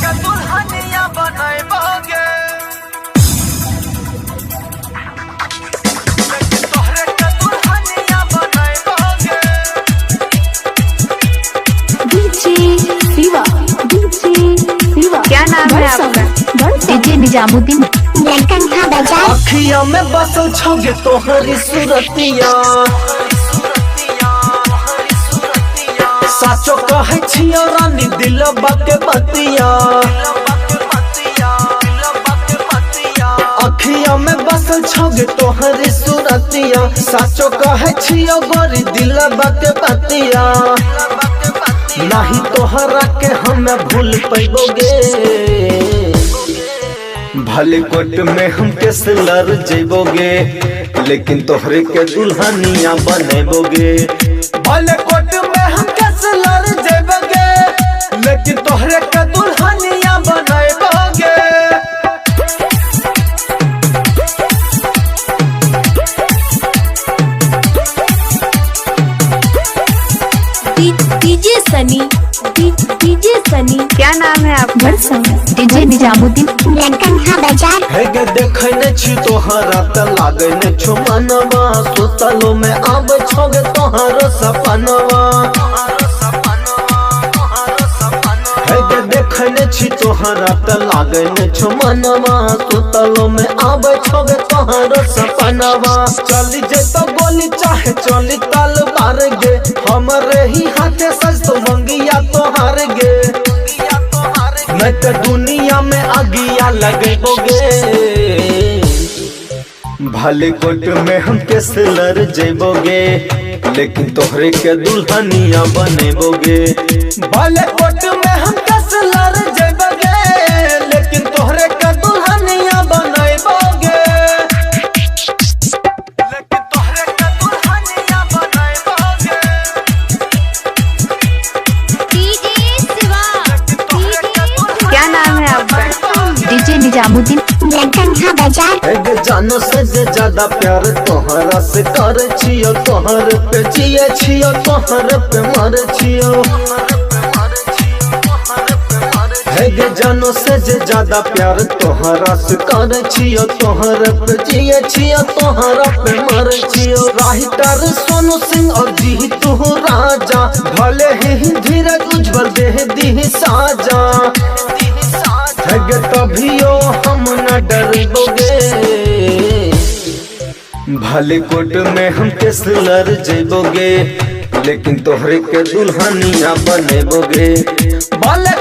के दुल्हनिया बनैबोगे, लेकिन तोहरे के दुल्हनिया बनैबोगे। शिवा क्या नाम है आपका? डीजे निजामुद्दीन अखिया में बसल छगे तोहरी सूरतिया, साचो कहे छियो रानी दिलबा के बतिया। अखिया में बसल छगे तोहरी सूरतिया, साचो कहे छियो गोरी दिलबा के बतिया। नहीं तोहरा के हम भूल पैबोगे, भले कोट में हम कैसे लड़ जेबोगे, लेकिन तोहरे के दुल्हनिया बनेबोगे। भले कोट में हम कैसे लड़ जेबोगे, लेकिन तोहरे के दुल्हनिया बनेबोगे। डीजे सनी क्या नाम है आपका? डीजे निजामुद्दीन हे गे देखे न छी तोहरा त लागे न छो मनवा, सुतलो में आब छोगे तोहरो सपनवा। हे गे देखे न छी तोहरा त लागे न छो मनवा, सुतलो में आब छोगे तोहरो सपनवा। चली जे तो गोली चाहे चली तलवार गे, हमरे ही हाथे सज तो मंगिया तोहार गे। मैं तो दुनिया में आगिया लगेबोगे, भले कोट में हम कैसे लड़ जेबोगे, लेकिन तोहरे के दुल्हनिया बनेबोगे। भले कोट में हम कैसे लड़ जेबोगे, लेकिन तोहरे के दुल्हनिया बनेबोगे। लेकिन तोहरे के दुल्हनिया बनैबोगे, क्या नाम है आपका? डीजे निजामुद्दीन जानो से ज्यादा प्यार तोहरा से कर छियो, तोहर पे जिए छियो, तोहर पे मर छियो। हे जानो से ज्यादा प्यार तोहरा से कर छियो, तोहर पे जिए छियो, तोहर पे मर छियो। राइटर सोनू सिंह और जी तू राजा, भले ही धीरज उज्जवल देह दी साजा। तभियो हम न डरबोगे, भले कोट में हम कैसे लड़ जेबोगे, लेकिन तोहरे के दुल्हनिया बनेबोगे। भले